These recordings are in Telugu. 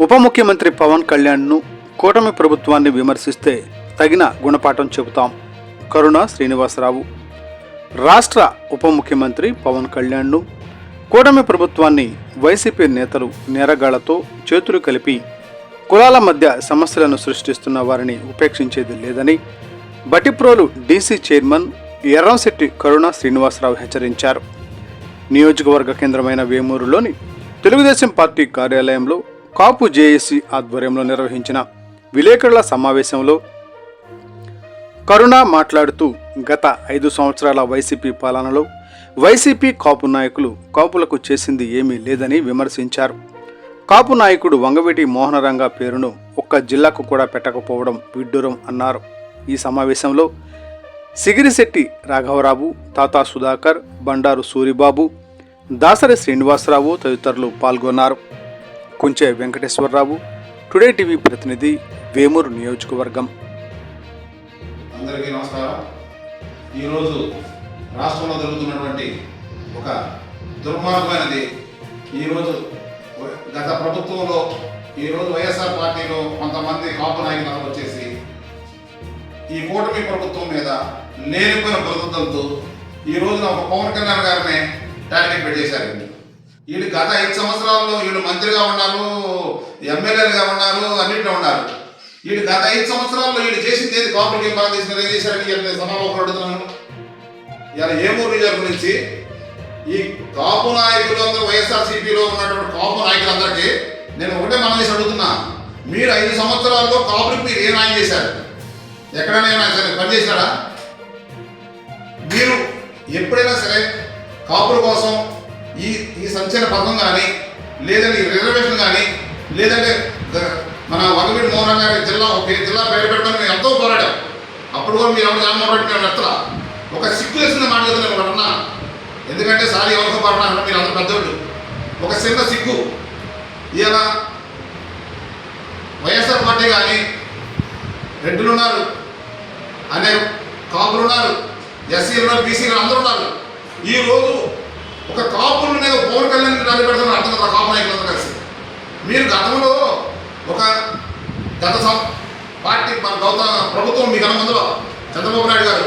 ఉప ముఖ్యమంత్రి పవన్ కళ్యాణ్ను కూటమి ప్రభుత్వాన్ని విమర్శిస్తే తగిన గుణపాఠం చెబుతాం. కరుణ శ్రీనివాసరావు. రాష్ట్ర ఉప ముఖ్యమంత్రి పవన్ కళ్యాణ్ను కూటమి ప్రభుత్వాన్ని వైసీపీ నేతలు నేరగాళ్లతో చేతులు కలిపి కులాల మధ్య సమస్యలను సృష్టిస్తున్న వారిని ఉపేక్షించేది లేదని బటిప్రోలు డీసీ చైర్మన్ ఎర్రంశెట్టి కరుణ శ్రీనివాసరావు హెచ్చరించారు. నియోజకవర్గ కేంద్రమైన వేమూరులోని తెలుగుదేశం పార్టీ కార్యాలయంలో కాపు జేఏసీ ఆధ్వర్యంలో నిర్వహించిన విలేకరుల సమావేశంలో కరుణ మాట్లాడుతూ గత 5 సంవత్సరాల వైసీపీ పాలనలో వైసీపీ కాపు నాయకులు కాపులకు చేసింది ఏమీ లేదని విమర్శించారు. కాపు నాయకుడు వంగవీటి మోహనరంగ పేరును ఒక్క జిల్లాకు కూడా పెట్టకపోవడం విడ్డూరం అన్నారు. ఈ సమావేశంలో సిగిరిశెట్టి రాఘవరావు, తాతా సుధాకర్, బండారు సూరిబాబు, దాసరి శ్రీనివాసరావు తదితరులు పాల్గొన్నారు. కుంచె వెంకటేశ్వరరావు, టుడే టీవీ ప్రతినిధి, వేమూరు నియోజకవర్గం. అందరికీ నమస్కారం. ఈరోజు రాష్ట్రంలో జరుగుతున్నటువంటి ఒక దుర్మార్గమైనది. ఈరోజు గత ప్రభుత్వంలో ఈరోజు వైఎస్ఆర్ పార్టీలో కొంతమంది కాపు నాయకులు వచ్చేసి ఈ కూటమి ప్రభుత్వం మీద లేనిపోయిన బృందంతో ఈ రోజున ఒక పవన్ కళ్యాణ్ గారిని టార్గెట్ పెట్టేశారు. వీళ్ళు గత 5 సంవత్సరాల్లో వీళ్ళు మంత్రిగా ఉన్నారు, ఎమ్మెల్యేలుగా ఉన్నారు, అన్నింటిలో ఉన్నారు. వీళ్ళు గత 5 సంవత్సరాల్లో వీళ్ళు చేసింది ఏది, కాపులకి ఏం బాగా చేసినారు, ఏం చేశారని సమావేశం అడుగుతున్నాను. ఇలా ఏమూరు నియోజకవర్గం నుంచి ఈ కాపు నాయకులు అందరూ వైఎస్ఆర్సీపీలో ఉన్నటువంటి కాపు నాయకులందరికీ నేను ఒకటే మనం చేసి అడుగుతున్నా, మీరు 5 సంవత్సరాల్లో కాపులకు మీరు ఏ న్యాయం చేశారు? ఎక్కడైనా సరే పని చేశారా? మీరు ఎప్పుడైనా సరే కాపుల కోసం ఈ సంచలన పథకం కానీ, లేదంటే ఈ రిజర్వేషన్ కానీ, లేదంటే మన వంగవీటి మోహన్ గారి జిల్లా పేరు పెట్టడం మేము ఎంతో పోరాడాం. అప్పుడు కూడా మీరు ఎవరు జగన్మోహన్ రెడ్డి మేము ఎత్తలా ఒక సిక్కు వేసిన మాట చెప్తున్నాను ఒకటన్నా. ఎందుకంటే సారి ఎవరికో పడినా మీరు అందరూ పెద్దోళ్ళు, ఒక చిన్న సిగ్గు. ఇలా వైఎస్ఆర్ పార్టీ కానీ రెడ్డులు ఉన్నారు, అనే కాపులు ఉన్నారు, ఎస్సీలు ఉన్నారు, బీసీలు అందరూ ఉన్నారు. ఈరోజు ఒక కాపుల మీద పవన్ కళ్యాణ్ నిలబెడుతున్నారు అర్థం కదా. కాపు నాయకులందరూ కలిసి మీరు గతంలో ఒక పార్టీ ప్రభుత్వం మీకు ముందులో చంద్రబాబు నాయుడు గారు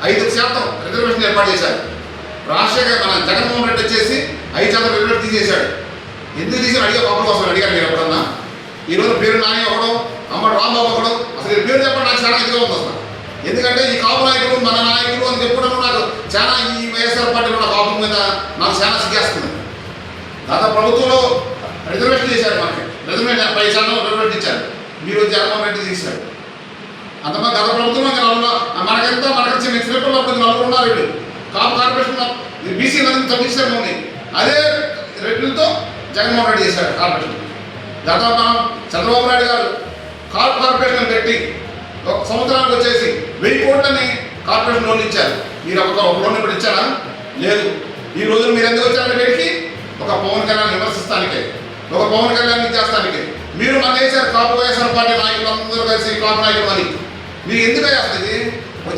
5% రిజర్వేషన్ ఏర్పాటు చేశారు. రాజశేఖర్ మన జగన్మోహన్ రెడ్డి వచ్చేసి 5% రిజర్వేషన్ తీసేశాడు. ఎందుకు తీసి అడిగే కాపుల కోసం అడిగారు మీరు ఎప్పుడన్నా? ఈరోజు పేరు నాని ఒకడు, అమ్మడు రాంబాబు ఒకడు, అసలు ఈ పేరు చెప్పడం నాకు చాలా ఇదిగా ఉంది అసలు. ఎందుకంటే ఈ కాపు నాయకులు మన నాయకులు అని చెప్పడం నాకు చాలా, ఈ వైఎస్ఆర్ పార్టీలో ఉన్న కాపుల మీద నాకు చాలా సిగ్గేస్తుంది. గత ప్రభుత్వంలో రిజర్వేషన్ చేశారు, మనకి రిజర్వేషన్ 5% రిజర్వేషన్ ఇచ్చారు. మీరు జగన్మోహన్ రెడ్డి తీశారు. అంతమంది గత ప్రభుత్వంలో మనకి చిన్నప్పుడు అప్పుడు 4 ఉన్నారు. వీళ్ళు కాపు కార్పొరేషన్ బీసీ నదిని తగ్గించారు మమ్మల్ని. అదే రెడ్లతో జగన్మోహన్ రెడ్డి చేశారు కార్పొరేషన్. గత చంద్రబాబు నాయుడు గారు కాపు కార్పొరేషన్ పెట్టి ఒక సంవత్సరానికి వచ్చేసి 1000 కోట్లని కార్పొరేషన్ లోన్లు ఇచ్చారు. మీరు ఒక లోన్ ఇప్పుడు ఇచ్చారా? లేదు. ఈ రోజు మీరు ఎందుకు వచ్చారంటే వీటికి ఒక పవన్ కళ్యాణ్ విమర్శిస్తానికే, ఒక పవన్ కళ్యాణ్ చేస్తానికే మీరు మన వేసారు. కాపు వైఎస్ఆర్ పార్టీ నాయకులు అందరూ కలిసి కాపు నాయకులు అని మీరు ఎందుకు వేస్తుంది?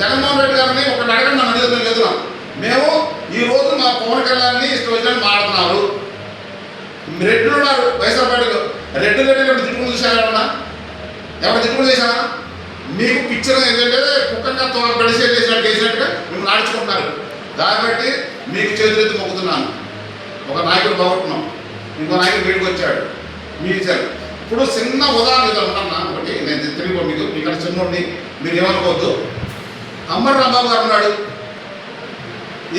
జగన్మోహన్ రెడ్డి గారిని ఒకటి అడగండి, నన్ను అడుగుతున్నాం ఎదురా. మేము ఈ రోజు మా పవన్ కళ్యాణ్ని ఇష్టం వచ్చినట్టు మాట్లాడుతున్నారు. రెడ్లు ఉన్నారు వైఎస్ఆర్ పార్టీలో, రెడ్లు తిట్టుకుని చూసారా? ఎవరు తిట్టుకుని చేశారా? మీకు పిక్చర్ ఏంటంటే కుక్కగా చేసినట్టుగా మేము నాడుచుకుంటున్నారు. కాబట్టి మీకు చేతులెత్తి మొక్కుతున్నాను. ఒక నాయకుడు బాగుంటున్నాం, ఇంకో నాయకుడు వీడికి వచ్చాడు, మీరు ఇచ్చారు. ఇప్పుడు చిన్న ఉదాహరణ ఉన్నా ఒకటి నేను తెలియకో మీకు ఇక్కడ చిన్నోడిని మీరు ఏమనుకోవద్దు. అమ్మడు రాంబాబు గారు ఉన్నాడు,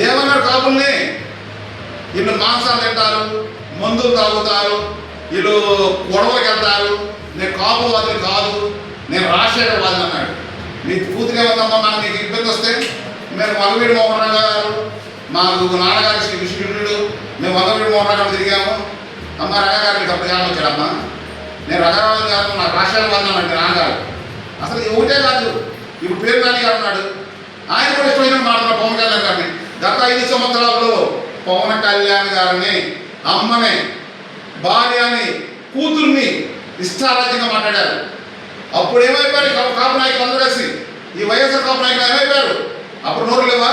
ఏమన్నాడు? కాపుల్ని వీళ్ళు మాంసాలు తింటారు, మందులు తాగుతారు, వీళ్ళు గొడవలకు వెళ్తారు, నేను కాపువాదిని కాదు, నేను రాజశేఖర్ వాదిని అన్నాడు. మీకు పూర్తిగా ఉందమ్మా, మనం మీకు ఇబ్బంది వస్తే మేము వంగవీటి మోహన్ గారు మా నాన్నగారి విష్ణుడు, మేము వంగవీటి మోహన్ గారు తిరిగాము. అమ్మ రంగగారికి అప్పుడు కాలం వచ్చాడమ్మా, నేను రంగరాజు గారు నాకు రాజశేఖర్ వాదిని అంటే నాన్నగారు. అసలు ఒకటే కాదు, ఇప్పుడు పేరు నాని గారు ఉన్నాడు, ఆయన కూడా ఇష్టమైన మాట్లాడుతున్నారు పవన్ కళ్యాణ్ గారిని. గత 5 సంవత్సరాల్లో పవన్ కళ్యాణ్ గారిని, అమ్మని, భార్యని, కూతుర్ని ఇష్టారాజ్యంగా మాట్లాడారు. అప్పుడు ఏమైపోయారు కాపు నాయకులు అందరూ కలిసి, ఈ వైఎస్ఆర్ కాపు నాయకులు ఏమైపోయారు? అప్పుడు నోరు లేవా?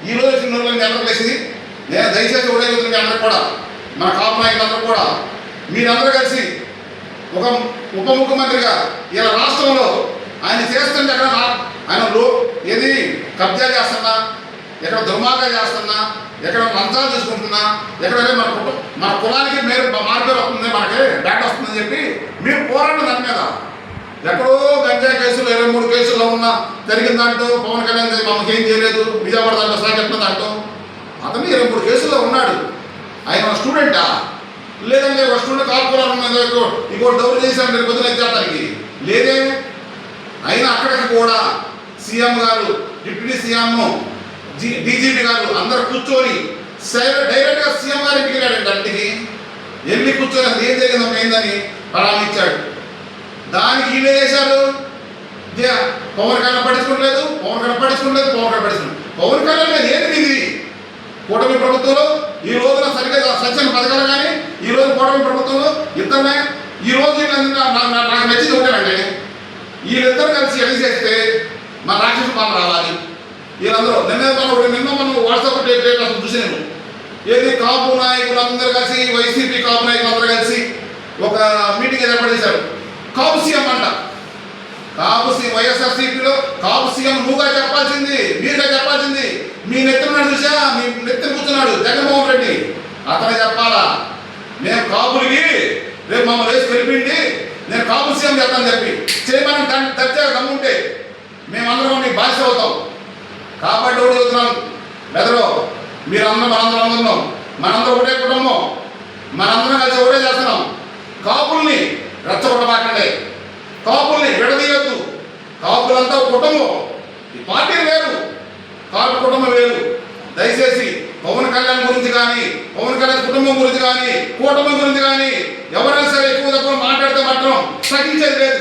ఈ రోజు వచ్చిన నోరులు అందరూ కలిసి నేను దయచేసి ఒకటే చెప్తున్నాను అందరూ కూడా, మన కాపు నాయకులందరూ కూడా మీరందరూ కలిసి ఒక ఉప ముఖ్యమంత్రిగా ఇలా రాష్ట్రంలో ఆయన చేస్తుంటే ఎక్కడ ఆయన ఏది కబ్జా చేస్తున్నా, ఎక్కడ దుర్మార్గం చేస్తున్నా, ఎక్కడ లంచాలు తీసుకుంటున్నా, ఎక్కడైనా మన కులానికి మార్పేరు వస్తుంది, మనకి బ్యాట్ వస్తుందని చెప్పి మీరు పోరాటం దాని మీద. ఎక్కడో గంజాయి కేసులు 23 కేసుల్లో ఉన్న జరిగిన దాంట్లో పవన్ కళ్యాణ్ మమ్మకి ఏం చేయలేదు, విజయవాడ దాంట్లో సాగెట్టిన దాంట్లో అతను 23 కేసుల్లో ఉన్నాడు. ఆయన స్టూడెంటా? లేదంటే ఒక స్టూడెంట్ కాపురాలు ఇంకోటి డౌన్ చేశాను మీరు పొద్దున చేస్తానికి లేదే. అయినా అక్కడికి కూడా సీఎం గారు, డిప్యూటీ సీఎం, డీజీపీ గారు అందరు కూర్చొని డైరెక్ట్గా సీఎం గారు ఇంటికి వెళ్ళాడండి. ఇంటికి వెళ్ళి కూర్చొని అసలు ఏం జరిగిందో ఏందని పరామిచ్చాడు. దానికి ఈయన చేశారు, పవన్ కళ్యాణ్ పట్టించుకోవట్లేదు, పవన్ కళ్యాణ్ మీద ఏంటి ఇది? కూటమి ప్రభుత్వంలో ఈ రోజున సరిగ్గా సత్యం పథకాలు కానీ ఈ రోజు కూటమి ప్రభుత్వంలో ఇద్దరునే ఈ రోజు నాకు నచ్చింది ఒకటేనండి, వీళ్ళిద్దరు కలిసి ఎన్ని చేస్తే మన రాక్షస పాలన రావాలి. వీళ్ళందరూ నిన్న మనం వాట్సాప్ డేట్ అసలు చూసాను. ఏది కాపు నాయకులు అందరూ కలిసి, వైసీపీ కాపు నాయకులు అందరూ కలిసి ఒక మీటింగ్ ఏర్పాటు చేశారు. కాపు సీఎం అంట. కాపు సీఎం వైఎస్ఆర్సీపీలో కాపు సీఎం నువ్వుగా చెప్పాల్సింది, మీరుగా చెప్పాల్సింది. మీ నెత్తున్నాడు చూసా, మీ నెత్తిన కూర్చున్నాడు జగన్మోహన్ రెడ్డి, అతనే చెప్పాలా నేను కాపులకి రేపు మమ్మల్ని వేసి గెలిపిండి నేను కాపు సీఎం చేస్తానని చెప్పి చేయమని దర్జాగా దమ్ముంటే మేమందరం మీకు బాధ్యత అవుతాం. కాబట్టి ఒకటి చెబుతున్నాం, బెదరో మీరందరం మనందరం ఉన్నాం, మనందరం ఒకటే కుటుంబం, మనందరం కలిసి ఒకటే చేస్తున్నాం. కాపుల్ని రెచ్చగొట్టబాకండి, కాపుల్ని విడదీయొద్దు. కాపులంతా కుటుంబం, ఈ పార్టీలు వేరు, కాపు కుటుంబం వేరు. దయచేసి పవన్ కళ్యాణ్ గురించి కానీ, పవన్ కళ్యాణ్ కుటుంబం గురించి కానీ, కూటమి గురించి కానీ ఎవరైనా సరే ఎక్కువ తక్కువ మాట్లాడితే మాత్రం సహించేది లేదు.